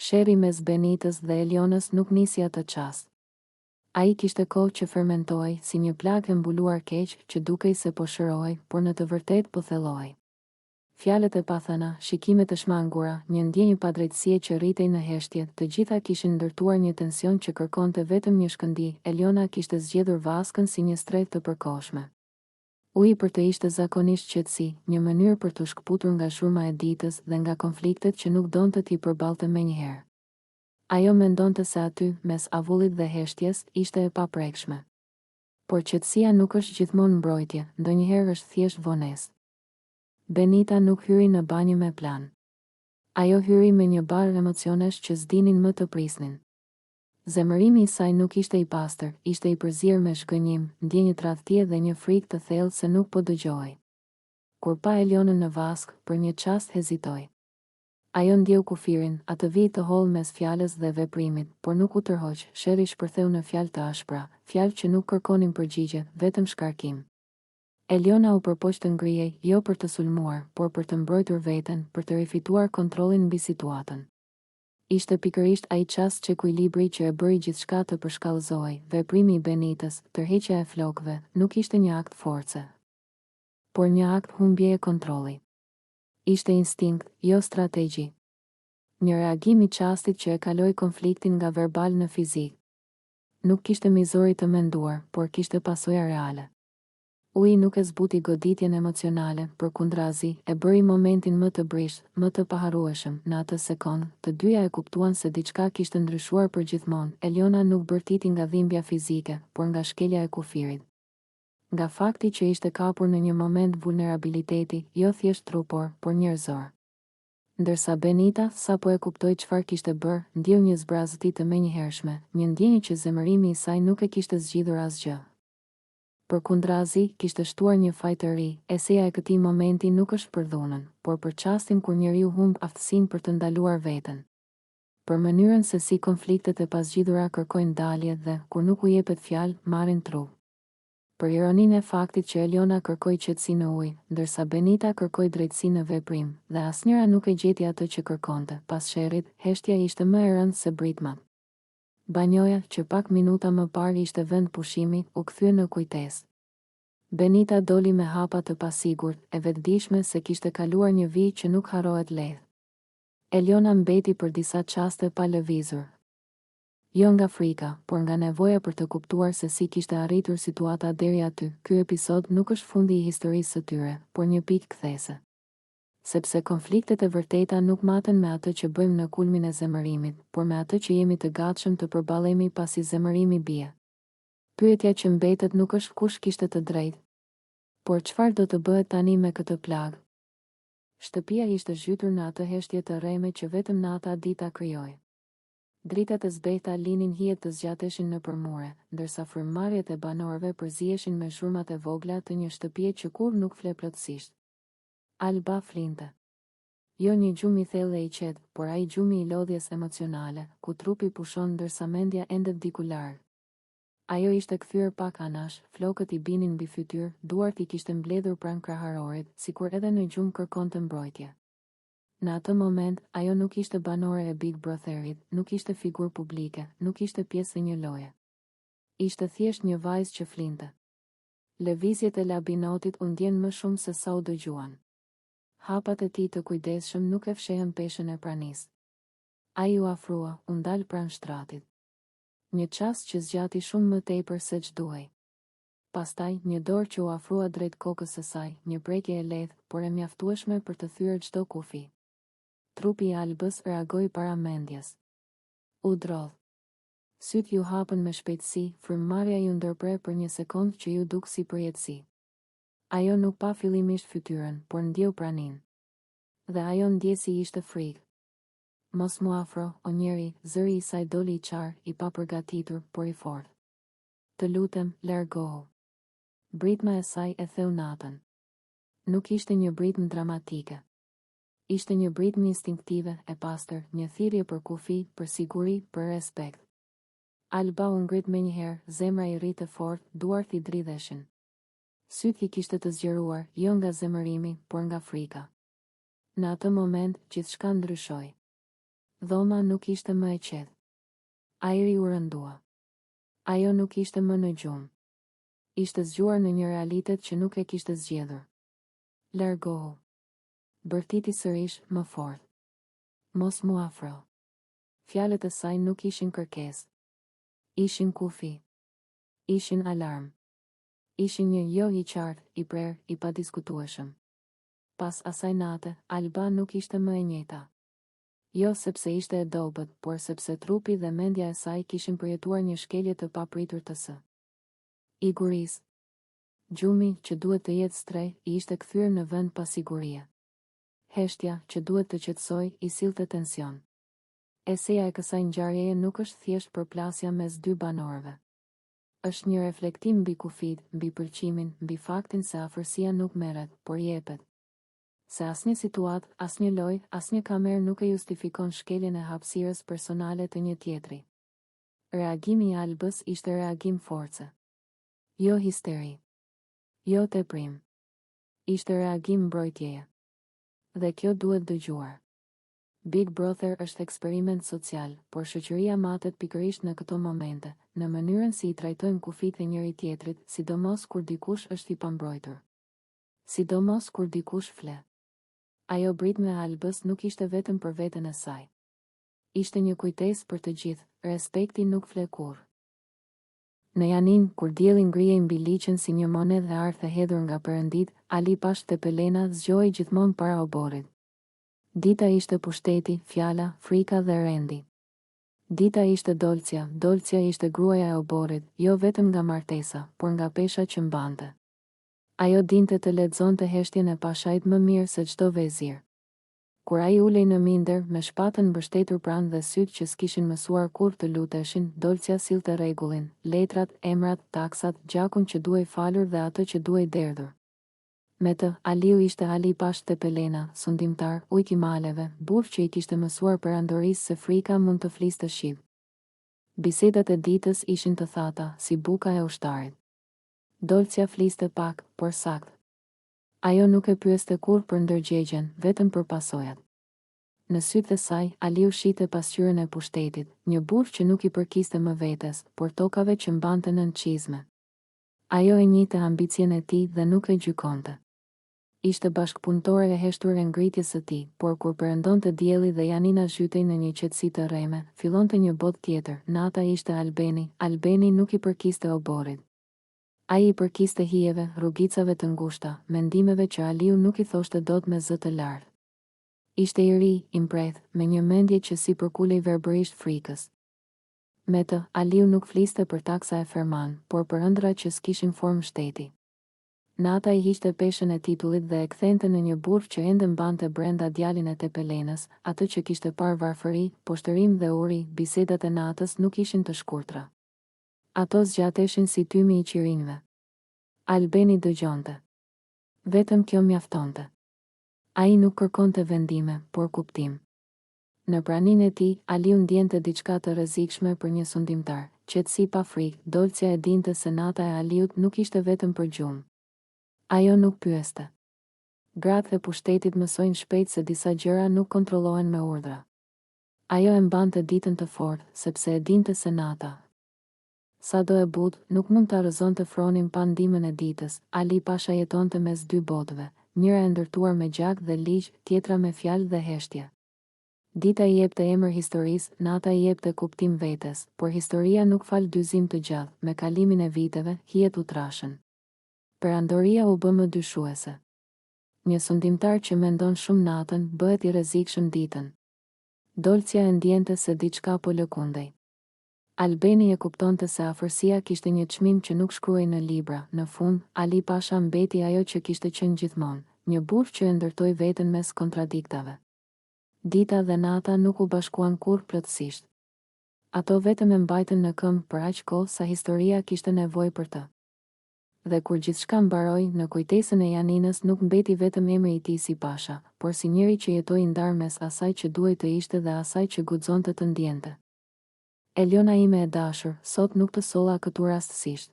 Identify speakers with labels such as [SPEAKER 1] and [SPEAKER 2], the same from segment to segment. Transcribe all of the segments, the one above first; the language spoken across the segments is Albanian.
[SPEAKER 1] Sheri mes Benitës dhe Elionës nuk nisi atë çast. Ai kishte kohë që fermentoi si një plagë e mbuluar keq që dukej se po shëroi, por në të vërtetë po thelloi. Fjalët e pathëna, shikimet e shmangura, një ndjenjë padrejtësie që rritej në heshtje, të gjitha kishin ndërtuar një tension që kërkonte vetëm një shkëndi. Eliona kishte zgjedhur Vaskën si një strehë të përkohshme. Uji për të ishte zakonisht qetësi, një mënyrë për të shkëputur nga shurma e ditës dhe nga konfliktet që nuk donte t'i përballte menjëherë. Ajo mendonte se aty, mes avullit dhe heshtjes, ishte e paprekshme. Por qetësia nuk është gjithmonë mbrojtje, ndonjëherë është thjesht vonesë. Benita nuk hyri në banjë me plan. Ajo hyri me një barë emocionesh që s'dinin më të prisnin. Zemërimi i saj nuk ishte i pastër, ishte i përzier me shgënjim, ndjenjë tradhtie dhe një frikë të thellë se nuk po dëgjohej. Kur pa Elionën në Vask, për një çast hezitoi. Ajo ndjeu kufirin, atë vit të hollë mes fjalës dhe veprimit, por nuk u tërhoq. Sherri shpërtheu në fjalë të ashpra, fjalë që nuk kërkonin përgjigje, vetëm shkarkim. Eliona u përpoq të ngrihej, jo për të sulmuar, por për të mbrojtur veten, për të rifituar kontrollin mbi situatën. Ishte pikërisht ai çast që ekuilibri që e bëri gjithçka të përshkallëzohej. Veprimi i Benitës, tërheqja e flokëve, nuk ishte një akt force, por një akt humbjeje kontrolli. Ishte instinkt, jo strategji. Një reagim i çastit që e kaloi konfliktin nga verbal në fizik. Nuk kishte mizori të menduar, por kishte pasoja reale. Uji nuk e zbuti goditjen emocionale, përkundrazi, e bëri momentin më të brisht, më të paharrueshëm. Në atë sekond, të dyja e kuptuan se diçka kishte ndryshuar përgjithmonë. Eliona nuk bërtiti nga dhimbja fizike, por nga shkelja e kufirit. Nga fakti që ishte kapur në një moment vulnerabiliteti, jo thjesht trupor, por njerëzor. Ndërsa Benita, sa po e kuptoi çfarë kishte bërë, ndjeu një zbrazëti të menjëhershme, një ndjenjë që zemërimi i saj nuk e kishte zgjidhur asgjë. Përkundrazi, kishte shtuar një faj të ri. Eseja e këtij momenti nuk është për dhunën, por për çastin kur njeriu humb aftësinë për të ndaluar veten. Për mënyrën se si konfliktet e pasgjidhura kërkojnë dalje dhe, kur nuk u jepet fjalë, marrin trup. Për ironinë e faktit që Eliona kërkoi qetësi në ujë, ndërsa Benita kërkoi drejtësi në veprim, dhe asnjëra nuk e gjeti atë që kërkonte. Pas sherrit, heshtja ishte më e rëndë se britmat. Banjoja, që pak minuta më parë ishte vend pushimi, u kthye në kujtesë. Benita doli me hapa të pasigurt, e vetëdijshme se kishte kaluar një vijë që nuk harrohet lehtë. Eliona mbeti për disa çaste pa lëvizur. Jo nga frika, por nga nevoja për të kuptuar se si kishte arritur situata deri aty. Ky episod nuk është fundi i historisë së tyre, por një pikë kthese. Sepse konfliktet e vërteta nuk maten me atë që bëjmë në kulmin e zemërimit, por me atë që jemi të gatshëm të përballemi pasi zemërimi bie. Pyetja që mbetet nuk është kush kishte të drejtë, por çfarë do të bëhet tani me këtë plagë. Shtëpia ishte zhytur në atë heshtje të rreme që vetëm nata dita krijoi. Dritat e zbehta linin hijet të zgjateshin në përmure, ndërsa frymëmarrjet e banorëve përziheshin me shurmat e vogla të një shtëpie që kur nuk fle plotësisht. Alba flinte. Jo një gjumë i thellë e i qetë, por ai gjumi i lodhjes emocionale, ku trupi pushon ndërsa mendja ende diku larg. Ajo ishte kthyer pak anash, flokët i binin mbi fytyrë, duart i kishte mbledhur pranë kraharorit, sikur edhe në gjumë kërkonte mbrojtje. Në atë moment, ajo nuk ishte banore e Big Brotherit, nuk ishte figurë publike, nuk ishte pjesë e një loje. Ishte thjesht një vajzë që flinte. Lëvizjet e labinotit u ndjen më shumë se sa u dëgjuan. Hapat e tij të kujdesshëm nuk e fshehën peshën e pranisë. Ai u afrua, u ndal pranë shtratit. Një çast që zgjati shumë më tepër se ç'duhej. Pastaj, një dorë që u afrua drejt kokës së saj, një prekje e lehtë, por e mjaftueshme për të thyer çdo kufi. Trupi i Albës reagoi para mendjes. U drodh. Syt ju hapën me shpejtësi, frymëmarrja ju ndërprer për një sekond që ju duk si përjetësi. Ajo nuk pa fillimisht fytyrën, por ndjeu praninë. Dhe ajo ndjesi ishte frikë. Mos mu afro, o njeri, zëri i saj doli i qarë, i papërgatitur, por i fortë. Të lutem, largohu. Britma e saj e theu natën. Nuk ishte një britmë dramatike. Ishte një britmë instinktive, e pastër, një thirrje për kufi, për siguri, për respekt. Alba u ngrit menjëherë, zemra i rritë fort, duart i dridheshin. Syt i kishte të zgjeruar, jo nga zemërimi, por nga frika. Në atë moment, gjithçka ndryshoi. Dhoma nuk ishte më e qetë. Ajri u rëndua. Ajo nuk ishte më në gjumë. Ishte zgjuar në një realitet që nuk e kishte zgjedhur. Largohu. Bërtiti sërish më fort. Mos mu afro. Fjalët e saj nuk ishin kërkesë. Ishin kufi. Ishin alarm. Ishin një jo i qartë, i prerë, i padiskutueshëm. Pas asaj nate, Alba nuk ishte më e njëjta. Jo sepse ishte e dobët, por sepse trupi dhe mendja e saj kishin përjetuar një shkelje të papritur të së. I guris. Gjumi që duhet të jetë strej, i ishte kthyer në vend pasigurie. Heshtja që duhet të qetësoj, i sillte tension. Eseja e kësaj ngjarjeje nuk është thjesht përplasja mes dy banorëve. Është një reflektim mbi kufit, mbi pëlqimin, mbi faktin se afërsia nuk merret, por jepet. Se asnjë situatë, asnjë lojë, asnjë kamerë nuk e justifikon shkeljen e hapësirës personale të një tjetri. Reagimi i Albës ishte reagim force. Jo histeri. Jo teprim. Ishte reagim mbrojtjeje. Dhe kjo duhet dëgjuar. Big Brother është eksperiment social, por shoqëria matet pikërisht në këto momente, në mënyrën si i trajtojmë kufit e njëri tjetrit, sidomos kur dikush është i pambrojtur. Sidomos kur dikush fle. Ajo britme e Albës nuk ishte vetëm për veten e saj. Ishte një kujtesë për të gjithë, respekti nuk fle kurrë. Në Janin, kur dielli ngrihej mbi liçen si një monedhë e artë e hedhur nga Perëndit, Ali Pash te Pelena zgjohej gjithmonë para oborrit. Dita ishte pushteti, fjala, frika dhe rendi. Dita ishte Dolcia, Dolcia ishte gruaja e oborrit, jo vetëm nga martesa, por nga pesha që mbante. Ajo dinte të lexonte heshtjen e Pashait më mirë se çdo vezir. Kur ai ulej në minder, me shpatën mbështetur pranë dhe sytë që s'kishin mësuar kur të luteshin, Dolcia sillte rregullin, letrat, emrat, taksat, gjakun që duhej falur dhe atë që duhej derdhur. Me të, Aliu ishte Ali Pash te Pelena, sundimtar, ujk i maleve, burr që i kishte mësuar perandorisë se frika mund të fliste shqiv. Bisedat e ditës ishin të thata, si buka e ushtarit. Dolcia fliste pak, por sakt. Ajo nuk e pyeste kurrë për ndërgjegjen, vetëm për pasojat. Në sytë e saj, Aliu shite pasqyrën e pushtetit, një burr që nuk i përkiste më vetes, por tokave që mbante nën çizme. Ajo e njihte ambicien e tij dhe nuk e gjykonte. Ishte bashkëpunëtore e heshtur e ngritjes së tij, por kur perëndonte dielli dhe Janina zhytej në një qetësi të rreme, fillonte një botë tjetër. Nata ishte Albeni, Albeni nuk i përkiste oborrit. Ai i përkiste hijeve, rrugicave të ngushta, mendimeve që Aliu nuk i thoshte dot me zë të lartë. Ishte i ri, i mpreth, me një mendje që si përkulej verbërisht frikës. Me të, Aliu nuk fliste për taksa e Ferman, por për ëndra që s'kishin formë shteti. Nata i hiqte peshën e titullit dhe e kthente në një burr që ende mbante brenda djalin e Tepelenës, atë që kishte parë varfëri, poshtërim dhe uri. Bisedat e natës nuk ishin të shkurtra. Ato zgjateshin si tymi i qirinjve. Albeni dëgjonte. Vetëm kjo mjaftonte. Ai nuk kërkonte vendime, por kuptim. Në praninë e tij, Aliu ndjente diçka të rrezikshme për një sundimtar, qetësi pa frikë. Dolcia e dinte se nata e Aliut nuk ishte vetëm për gjumë. Ajo nuk pyeste. Gratë e pushtetit mësojnë shpejt se disa gjëra nuk kontrollohen me urdhra. Ajo e mbante ditën të fortë, sepse e dinte se nata. Sa do e but, nuk mund të rrëzonte fronin pa ndihmën e ditës. Ali Pasha jetonte mes dy botëve, njëra e ndërtuar me gjak dhe ligj, tjetra me fjalë dhe heshtje. Dita i jepte emër historisë, nata i jepte kuptim vetes, por historia nuk fal dyzim të gjatë, me kalimin e viteve, hijet u trashën. Perandoria u bë më dyshuese. Një sundimtar që mendon shumë natën, bëhet i rrezikshëm ditën. Dolcia e ndjente se diçka po lëkundej. Albeni e kuptonte se afërsia kishte një çmim që nuk shkruhej në libra. Në fund, Ali Pasha mbeti ajo që kishte qenë gjithmonë, një burr që e ndërtoi veten mes kontradiktave. Dita dhe nata nuk u bashkuan kurrë plotësisht. Ato vetëm e mbajtën në këmbë për aq kohë sa historia kishte nevojë për të. Dhe kur gjithçka mbaroi, në kujtesën e Janinës nuk mbeti vetëm emri i tij si Pasha, por si njëri që jetoi ndar mes asaj që duhej të ishte dhe asaj që guxonte të ndjente. Eliona ime e dashur, sot nuk të solla këtu rastësisht.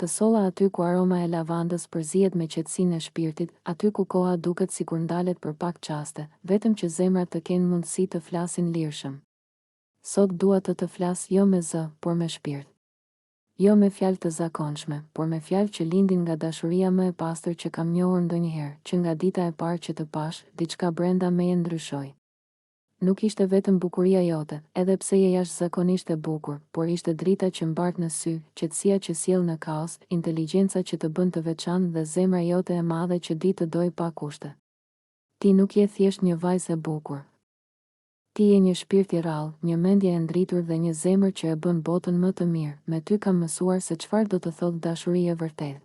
[SPEAKER 1] të solla aty ku aroma e lavandës përzihet me qetësinë e shpirtit, aty ku koha duket sikur ndalet për pak çaste, vetëm që zemrat të kenë mundësi të flasin lirshëm. Sot dua të flas jo me zë, por me shpirt. Jo me fjalë të zakonshme, por me fjalë që lindin nga dashuria më e pastër që kam njohur ndonjëherë, që nga dita e parë që të pash, diçka brenda meje ndryshoi. Nuk ishte vetëm bukuria jote, edhe pse je jashtëzakonisht e bukur, por ishte drita që mbart në sy, qetësia që sjell në kaos, inteligjenca që të bën të veçantë dhe zemra jote e madhe që di të doj pa kushte. Ti nuk je thjesht një vajzë e bukur. Ti je një shpirt i rrallë, një mendje e ndritur dhe një zemër që e bën botën më të mirë. Me ty kam mësuar se çfarë do të thotë dashuri e vërtetë.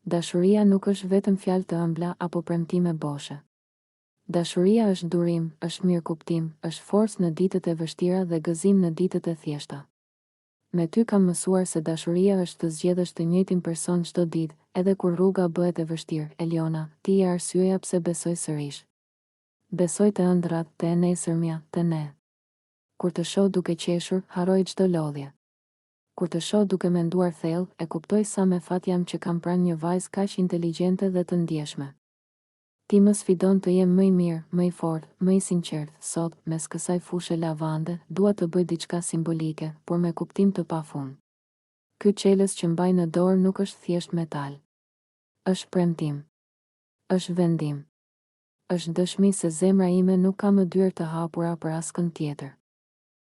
[SPEAKER 1] Dashuria nuk është vetëm fjalë të ëmbla apo premtime boshe. Dashuria është durim, është mirëkuptim, është forcë në ditët e vështira dhe gëzim në ditët e thjeshta. Me ty kam mësuar se dashuria është të zgjedhësh të njëjtin person çdo ditë, edhe kur rruga bëhet e vështirë. Eliona, ti je arsyeja pse besoj sërish. Besoj të ëndrat, të e nesërmja, të ne. Kur të shoh duke qeshur, harroj çdo lodhje. Kur të shoh duke menduar thellë, e kuptoj sa me fat jam që kam pranë një vajzë kaq inteligjente dhe të ndjeshme. Ti më sfidon të jem më i mirë, më i fortë, më i sinqert. Sot, mes kësaj fushë lavande, dua të bëj diçka simbolike, por me kuptim të pafund. Ky çelës që mbaj në dorë nuk është thjesht metal. Është premtim. Është vendim. Është dëshmi se zemra ime nuk ka më dyer të hapura për askënd tjetër.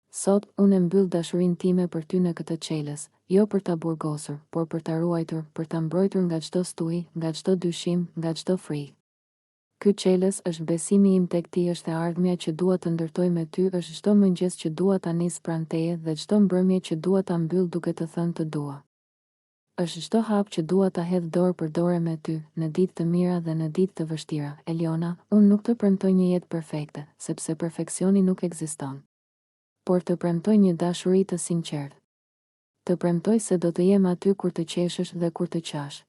[SPEAKER 1] Sot, unë e mbyll dashurinë time për ty në këtë çelës, jo për ta burgosur, por për ta ruajtur, për ta mbrojtur nga çdo stuhi, nga çdo dyshim, nga çdo frikë. Ky çelës është besimi im tek ti, është e ardhmja që dua të ndërtoj me ty, është çdo mëngjes që dua ta nis pranë teje dhe çdo mbrëmje që dua ta mbyll duke të thënë të dua. Është çdo hap që dua ta hedh dorë për dorë me ty, në ditë të mira dhe në ditë të vështira. Eliona, unë nuk të premtoj një jetë perfekte, sepse perfeksioni nuk ekziston. Por të premtoj një dashuri të sinqertë. Të premtoj se do të jem aty kur të qeshësh dhe kur të qash.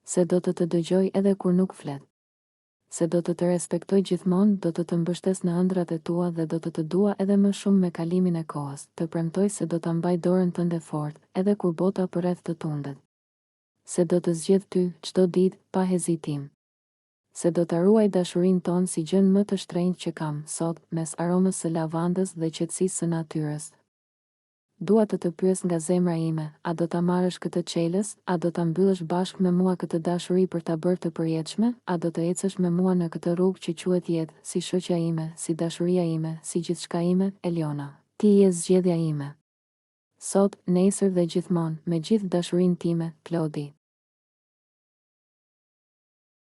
[SPEAKER 1] Se do të dëgjoj edhe kur nuk flet. Se do të respektoj gjithmonë, do të mbështes në ëndrat e tua dhe do të dua edhe më shumë me kalimin e kohës. Të premtoj se do ta mbaj dorën tënde fort, edhe kur bota përreth të tundet. Se do të zgjedh ty çdo ditë pa hezitim. Se do ta ruaj dashurinë tonë si gjën më të shtrenjtë që kam sot, mes aromës së lavandës dhe qetësisë së natyrës. Dua të pyes nga zemra ime, a do ta marrësh këtë çelës, a do ta mbyllësh bashkë me mua këtë dashuri për ta bërë të përjetshme, a do të ecësh me mua në këtë rrugë që quhet jetë, si shoqja ime, si dashuria ime, si gjithçka ime. Eliona, ti je zgjedhja ime. Sot, nesër dhe gjithmonë, me gjithë dashurinë time, Klodi.